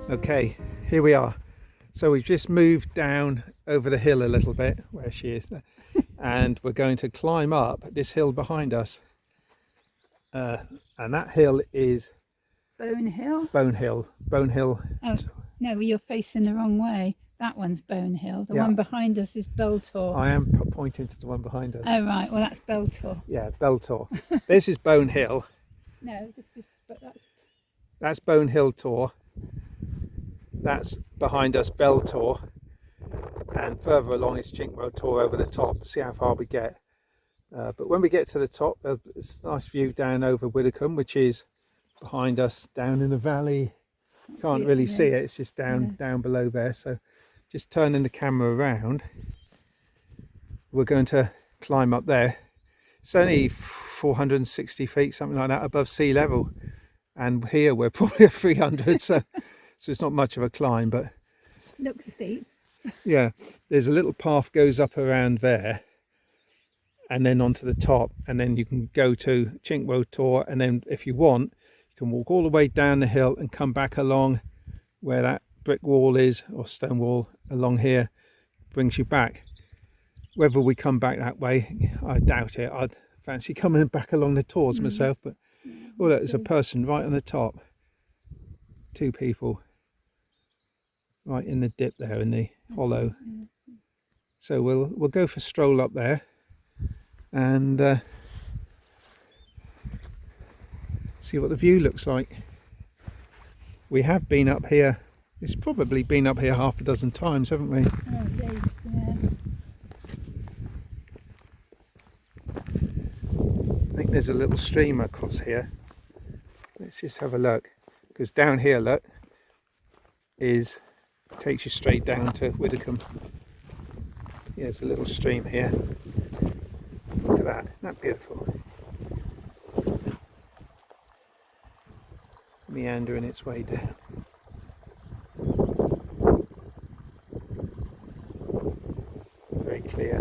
Okay, here we are. So we've just moved down over the hill a little bit, where she is, and we're going to climb up this hill behind us. And that hill is Bone Hill? Bone Hill. Bone Hill. Oh, no, you're facing the wrong way. That one's Bone Hill. The Yeah. one behind us is Bell Tor. I am pointing to the one behind us. Oh, right. Well, that's Bell Tor. Yeah, Bell Tor. This is Bone Hill. No, this is... But That's Bone Hill Tor. That's behind us, Bell Tor. And further along is Dartmoor Tor over the top. See how far we get. But when we get to the top, there's a nice view down over Widdicombe, which is behind us down in the valley. Can't really see it, it's just down below there. So just turning the camera around, we're going to climb up there. It's only 460 feet, something like that, above sea level. And here we're probably at 300, so it's not much of a climb, but looks steep. Yeah, there's a little path goes up around there and then onto the top, and then you can go to Dartmoor Tor, and then if you want you can walk all the way down the hill and come back along where that brick wall is, or stone wall along here, brings you back. Whether we come back that way, I doubt it. I'd fancy coming back along the Tors myself, but oh look, there's a person right on the top. Two people right in the dip there in the hollow. So we'll go for a stroll up there and see what the view looks like. We have been up here, it's probably been up here half a dozen times, haven't we? Oh, at least, yeah. I think there's a little stream across here. Let's just have a look, because down here, look, takes you straight down to Widdicombe. Yeah, there's a little stream here. Look at that, isn't that beautiful? Meandering its way down. Very clear.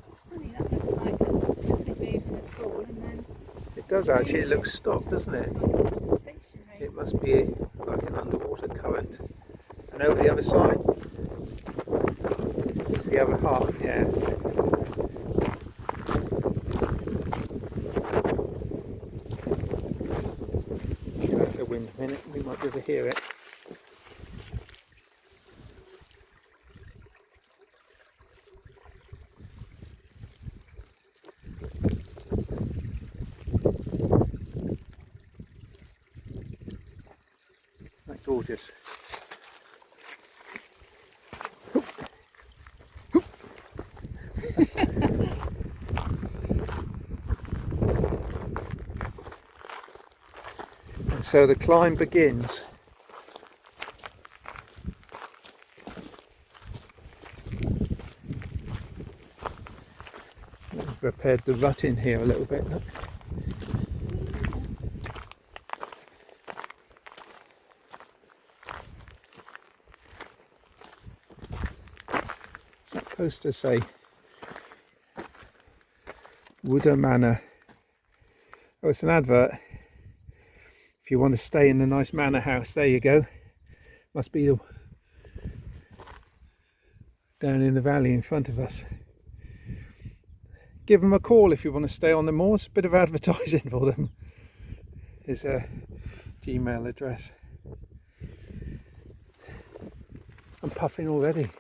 It's funny, that looks like it's moving at all, and then... It does actually, it looks stopped, doesn't it? It's just stationary. It must be like an underwater current. And over the other side, it's the other half, yeah. Give it the wind a minute, we might be able to hear it. That's gorgeous. And so the climb begins. I've prepared the rut in here a little bit. Look. What's that poster say? Wooder Manor. Oh, it's an advert. If you want to stay in the nice manor house, there you go. Must be down in the valley in front of us. Give them a call if you want to stay on the moors. A bit of advertising for them. Here's a Gmail address. I'm puffing already.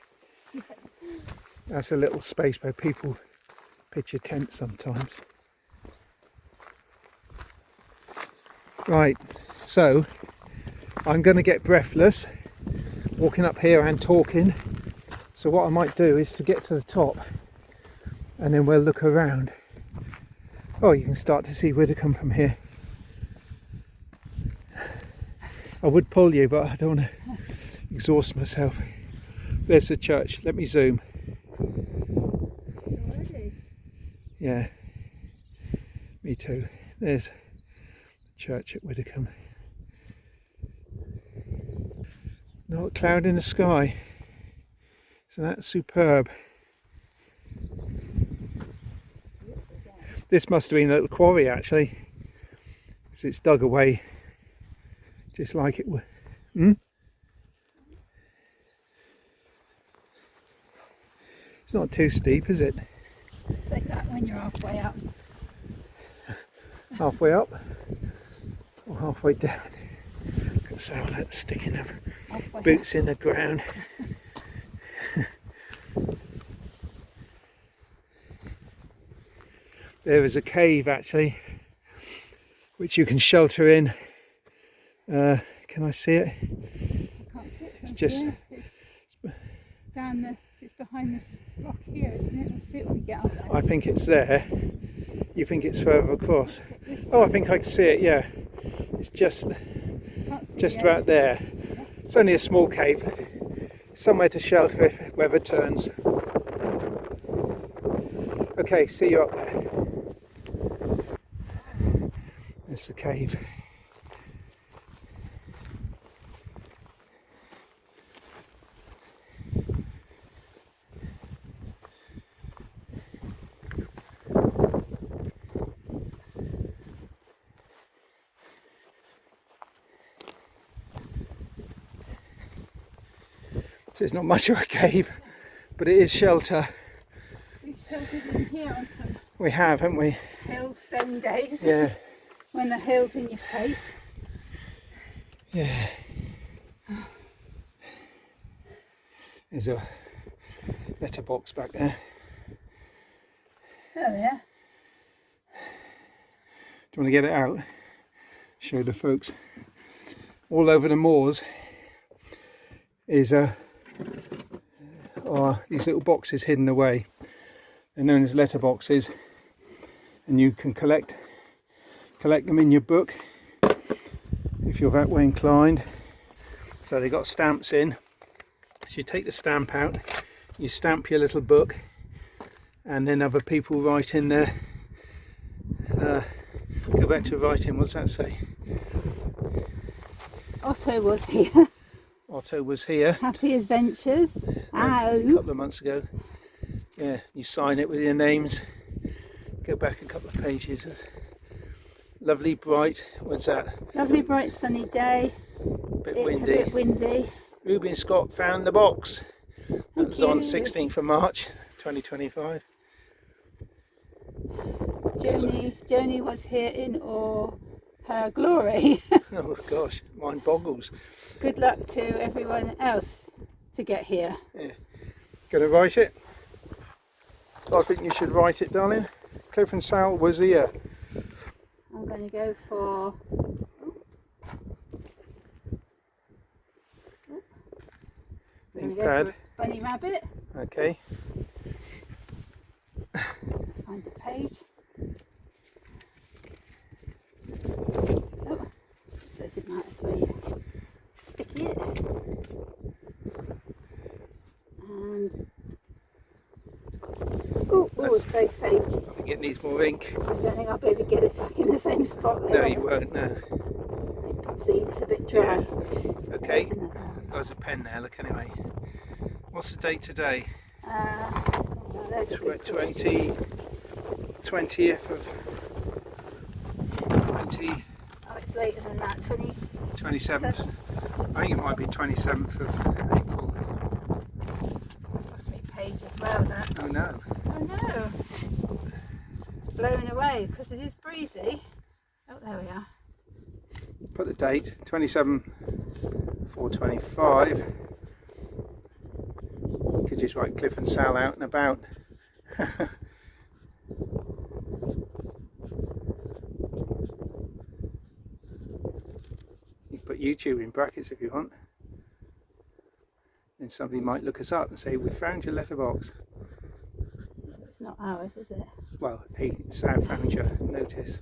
Yes. That's a little space where people pitch a tent sometimes. Right, so I'm going to get breathless walking up here and talking. So what I might do is to get to the top and then we'll look around. Oh, you can start to see Widdicombe from here. I would pull you, but I don't want to exhaust myself. There's the church. Let me zoom. Already? Yeah, me too. There's the church at Widdicombe. Not a cloud in the sky. So that's superb. This must have been a little quarry actually, because it's dug away just like it would. It's not too steep, is it? Say that when you're halfway up. Halfway up or halfway down? So let's stick in them Halfway boots in the ground. There is a cave actually, which you can shelter in. Can I see it? I can't see it. It's just It's down the. It's behind this rock here, isn't it? We'll see it when we get up there. I think it's there. You think it's further across? Oh, I think I can see it, yeah. It's just about there. It's only a small cave. Somewhere to shelter if weather turns. Okay, see you up there. There's the cave. It's not much of a cave, but it is shelter. We've sheltered in here on some We have, haven't we? hill stone days. Yeah. When the hill's in your face. Yeah. There's a letterbox back there. Oh yeah. Do you want to get it out? Show the folks. All over the moors is are these little boxes hidden away. They're known as letterboxes, and you can collect them in your book if you're that way inclined. So they got stamps in. So you take the stamp out, you stamp your little book, and then other people write in there. Go back to writing. What's that say? Otto was here. Otto was here Happy Adventures. a couple of months ago. Yeah, you sign it with your names. Go back a couple of pages. Lovely, bright. What's that? Lovely, bright, sunny day. Bit It's windy. a bit windy. Ruby and Scott found the box. That was on you. 16th of March 2025. Joni was here in all her glory. Oh gosh, mind boggles. Good luck to everyone else to get here. Yeah. Gonna write it? I think you should write it, darling. Cliff and Sal was here. I'm going to go for. I'm going to go Pad. for Bunny Rabbit. Okay. Find a page. Oh, I suppose it might as well sticky it. And oh, it's very faint. I think it needs more ink. I don't think I'll be able to get it back in the same spot No, there. you won't. No. See, it's a bit dry. Okay. There's another one. There's a pen there. Look anyway. What's the date today? Oh, there's a good question. 20th of 20. Oh, it's later than that. 27th. I think it might be 27th of April. Lost me page as well. That. Oh no. Oh no. It's blowing away because it is breezy. Oh, there we are. Put the date 27 4/25. You could just write Cliff and Sal out and about. You can put YouTube in brackets if you want. Then somebody might look us up and say, "We found your letterbox." It's not ours, is it? Well, hey, Sal found your notice.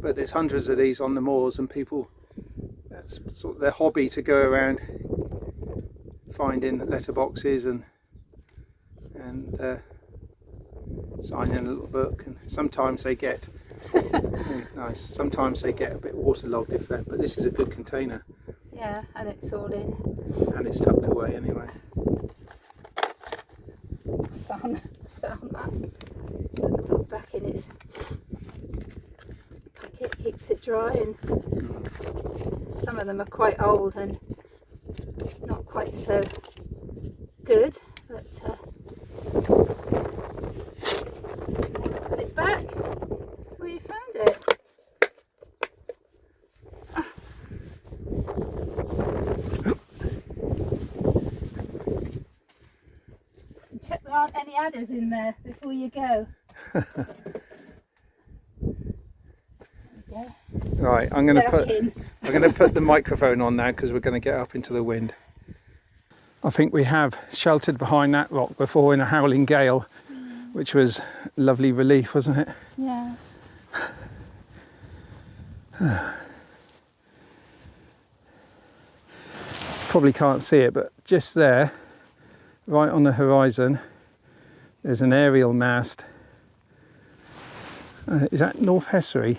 But there's hundreds of these on the moors, and people, that's sort of their hobby, to go around finding letterboxes and sign in a little book. And sometimes they get nice. Sometimes they get a bit waterlogged if that. But this is a good container, Yeah, and it's all in. and it's tucked away anyway. sound that. Put back in its packet, keeps it dry, and some of them are quite old and not quite so good, but put it back where you found it. Check there aren't any adders in there before you go. Yeah. Right, I'm going to put the microphone on now because we're going to get up into the wind. I think we have sheltered behind that rock before in a howling gale, which was lovely relief, wasn't it? Yeah. Probably can't see it, but just there, right on the horizon, there's an aerial mast. Is that North Hessery?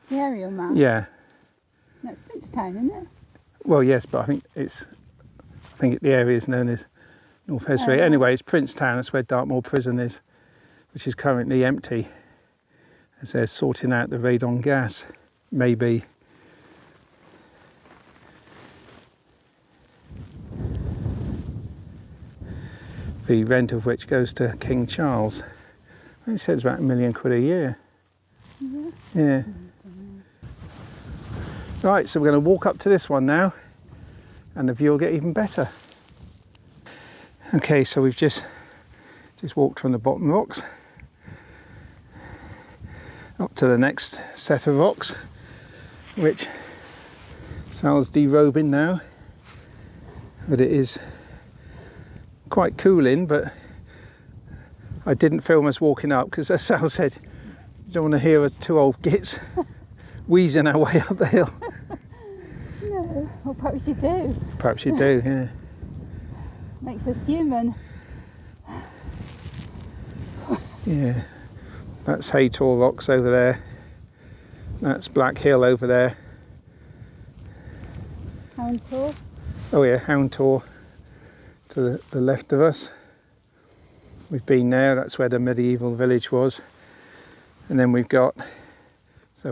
The aerial mast? Yeah. No, it's Princetown, isn't it? Well, yes, but I think the area is known as North Hessery. Anyway, it's Princetown. That's where Dartmoor Prison is, which is currently empty, as they're sorting out the radon gas. Maybe. The rent of which goes to King Charles. I think it says about £1 million a year. Yeah. Right, so we're going to walk up to this one now, and the view will get even better. Okay, so we've just walked from the bottom rocks up to the next set of rocks, which Sal's derobing now, but it is quite cooling. But I didn't film us walking up because, as Sal said, you don't want to hear us two old gits wheezing our way up the hill. No, well, perhaps you do. Perhaps you do, yeah. Makes us human. Yeah, that's Tor Rocks over there. That's Black Hill over there. Hound Tor. Oh yeah, Hound Tor to the left of us. We've been there, that's where the medieval village was. And then we've got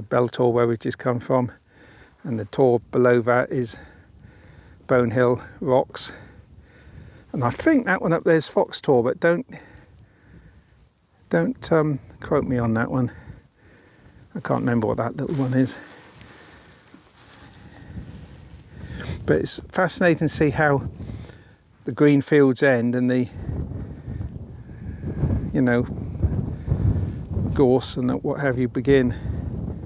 Bell Tor, where we've just come from, and the tor below that is Bone Hill Rocks. And I think that one up there is Fox Tor, but don't quote me on that one. I can't remember what that little one is. But it's fascinating to see how the green fields end and the, gorse and what have you begin.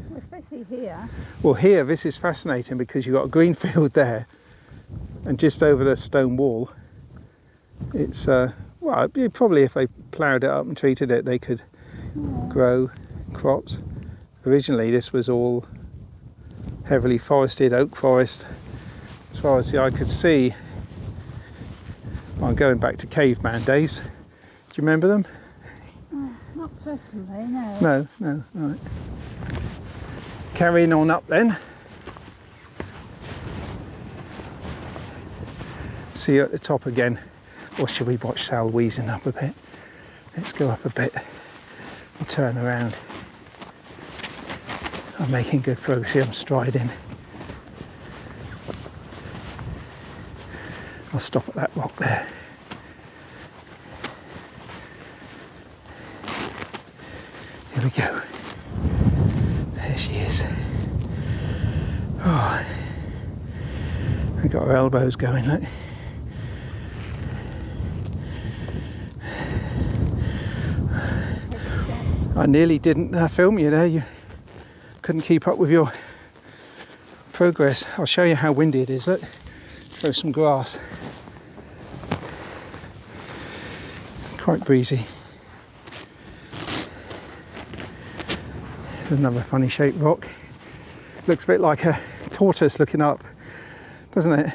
Well, especially here. Well, here this is fascinating because you've got a green field there, and just over the stone wall, it's probably if they ploughed it up and treated it, they could grow crops. Originally, this was all heavily forested oak forest, as far as the eye could see. I'm going back to caveman days. Do you remember them? Oh, not personally, no. No, right. Carrying on up then. See you at the top again. Or should we watch Sal wheezing up a bit? Let's go up a bit and turn around. I'm making good progress here, I'm striding. I'll stop at that rock there. Here we go. There she is. Oh, I got her elbows going, look. I nearly didn't film you there. You couldn't keep up with your progress. I'll show you how windy it is. Look, throw some grass. Quite breezy. There's another funny shaped rock. Looks a bit like a tortoise looking up, doesn't it?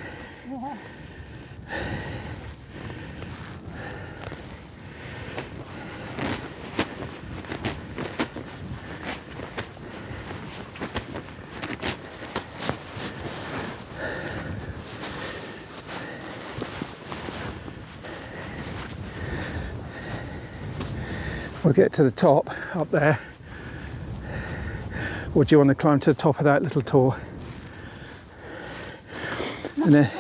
Yeah. we'll get to the top up there. Or do you want to climb to the top of that little tor? And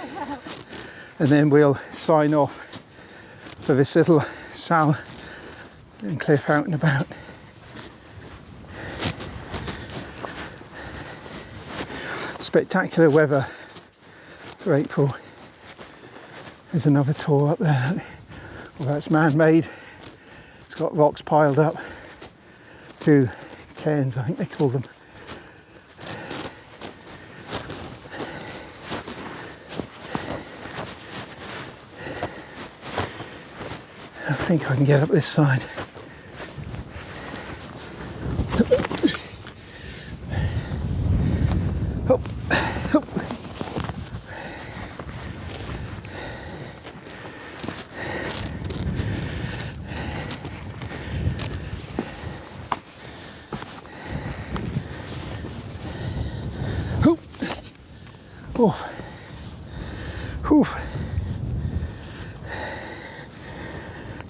then we'll sign off for this little sal and cliff out and about. Spectacular weather for April. There's another tor up there. Well, that's man-made. It's got rocks piled up. 2 cairns, I think they call them. I think I can get up this side. Hop, hop. Hop. Oof. Oof.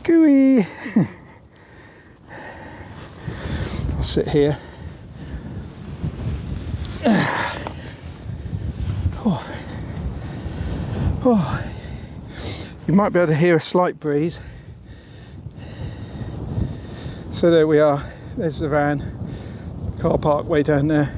Gooey. I'll sit here. Oh. Oh. You might be able to hear a slight breeze. So there we are. There's the van. Car park way down there.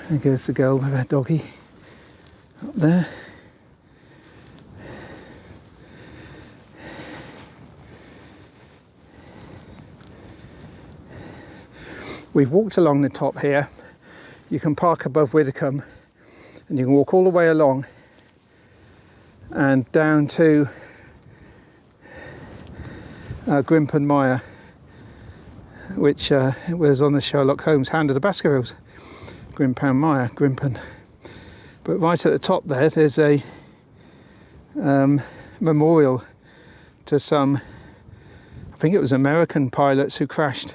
There goes the girl with her doggy up there. We've walked along the top here. You can park above Widdicombe and you can walk all the way along and down to Grimpen Mire, which was on the Sherlock Holmes Hand of the Baskervilles. Grimpen Mire, Grimpen. But right at the top there, there's a memorial to some, I think it was American pilots who crashed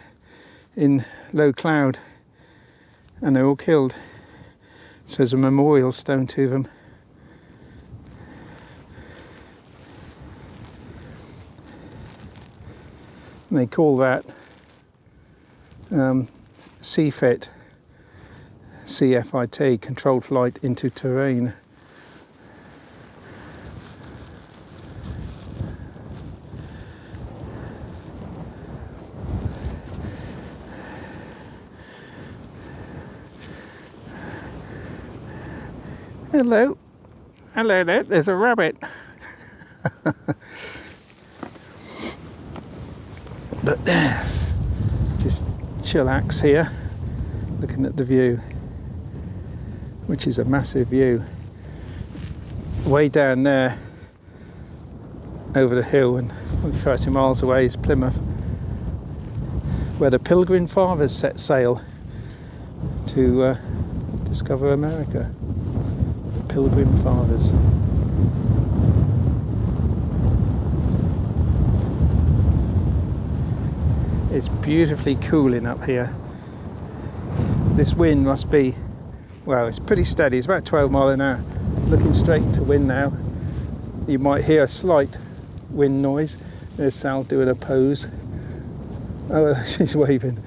in low cloud and they're all killed. So there's a memorial stone to them. And they call that CFIT, CFIT, controlled flight into terrain. Hello, hello there, there's a rabbit. But there, just chillax here, looking at the view, which is a massive view. Way down there, over the hill and 30 miles away is Plymouth, where the Pilgrim Fathers set sail to discover America. The Pilgrim Fathers. It's beautifully cooling up here. This wind must be, well, it's pretty steady. It's about 12 miles an hour. Looking straight into wind now. You might hear a slight wind noise. There's Sal doing a pose. Oh, she's waving.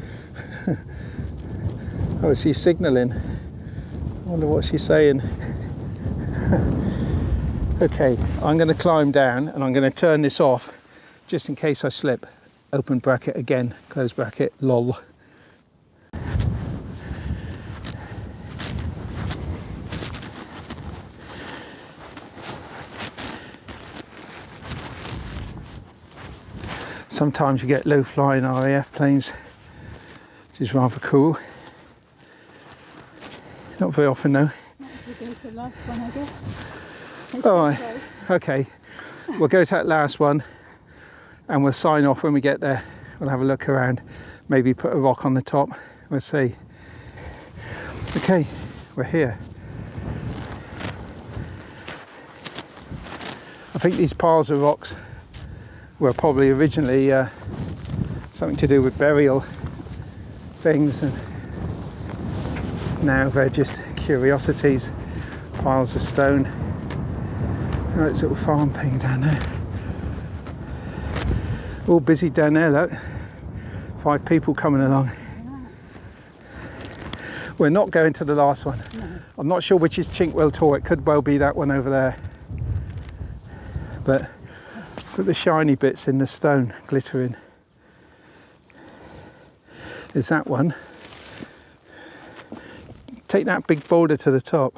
Oh, she's signalling. I wonder what she's saying. Okay, I'm going to climb down and I'm going to turn this off just in case I slip. Open bracket again, close bracket, lol. Sometimes you get low flying RAF planes, which is rather cool. Not very often though. We'll go to the last one, I guess. All right, okay. We'll go to that last one and we'll sign off when we get there. We'll have a look around, maybe put a rock on the top, we'll see. Okay, we're here. I think these piles of rocks were probably originally something to do with burial things, and now they're just curiosities, piles of stone. Oh, it's a little farm thing down there. All busy down there, look. 5 people coming along. We're not going to the last one. No. I'm not sure which is Chinkwell Tor. It could well be that one over there. But look at the shiny bits in the stone glittering. There's that one. Take that big boulder to the top.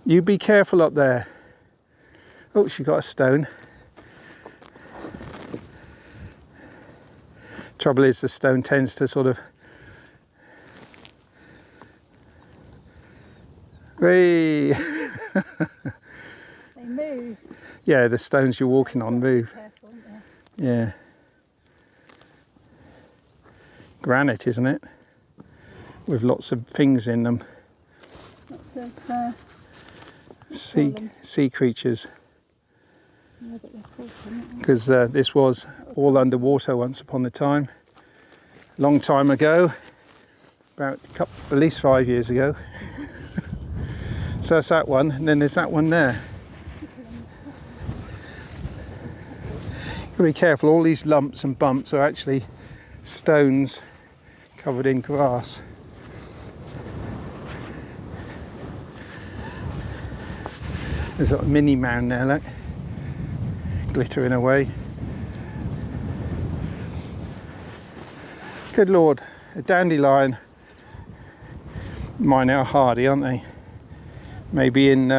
You be careful up there. Oh, she got a stone. Trouble is, the stone tends to sort of... Hey. They move. Yeah, the stones you're walking on move. Careful, aren't they? Yeah. Granite, isn't it? With lots of things in them. Lots of Sea creatures. yeah, but they're called something. Because this was all underwater once upon a time. Long time ago. About at least 5 years ago. So that's that one, and then there's that one there. Gotta be careful, all these lumps and bumps are actually stones covered in grass. There's a mini mound there, look, glittering away. Good Lord, a dandelion. Mine are hardy, aren't they? Maybe in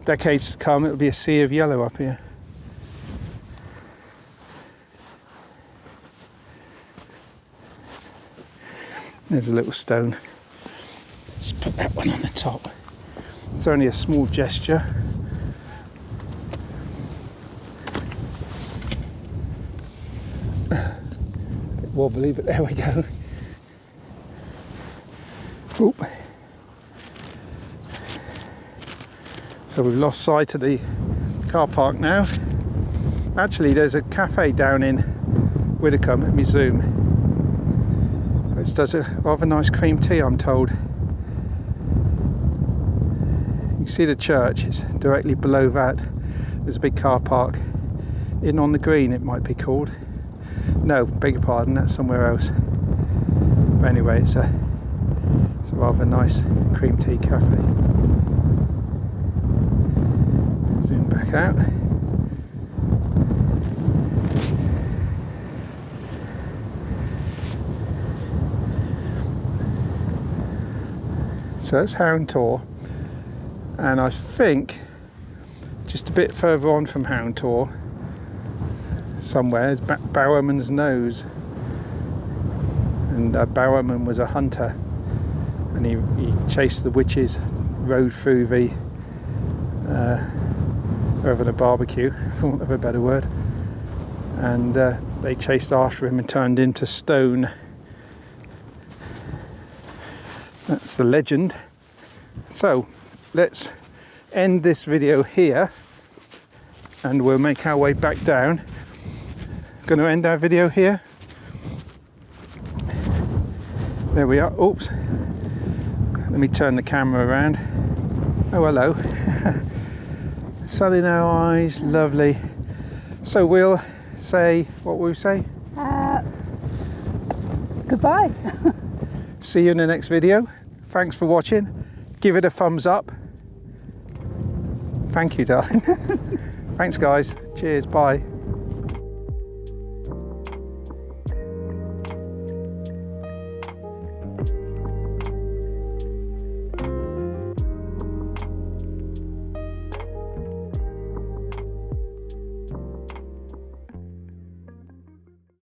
decades to come it'll be a sea of yellow up here. There's a little stone. Let's put that one on the top. It's only a small gesture. Bit wobbly, but there we go. Oop. So we've lost sight of the car park now. Actually, there's a cafe down in Widdicombe. Let me zoom. Which does a rather nice cream tea, I'm told. You see the church, it's directly below that. There's a big car park. In on the Green, it might be called. No, beg your pardon, that's somewhere else. But anyway, it's a rather nice cream tea cafe. Zoom back out. So that's Hound Tor, and I think just a bit further on from Hound Tor somewhere is Bowerman's Nose, and Bowerman was a hunter, and he chased the witches, rode through the over the barbecue, for want of a better word, and they chased after him and turned him to stone. That's the legend. So let's end this video here and we'll make our way back down. Going to end our video here. There we are. Oops. Let me turn the camera around. Oh, hello. Sun in our eyes, lovely. So we'll say, what will we say? Goodbye. See you in the next video. Thanks for watching. Give it a thumbs up. Thank you, darling. Thanks, guys. Cheers. Bye.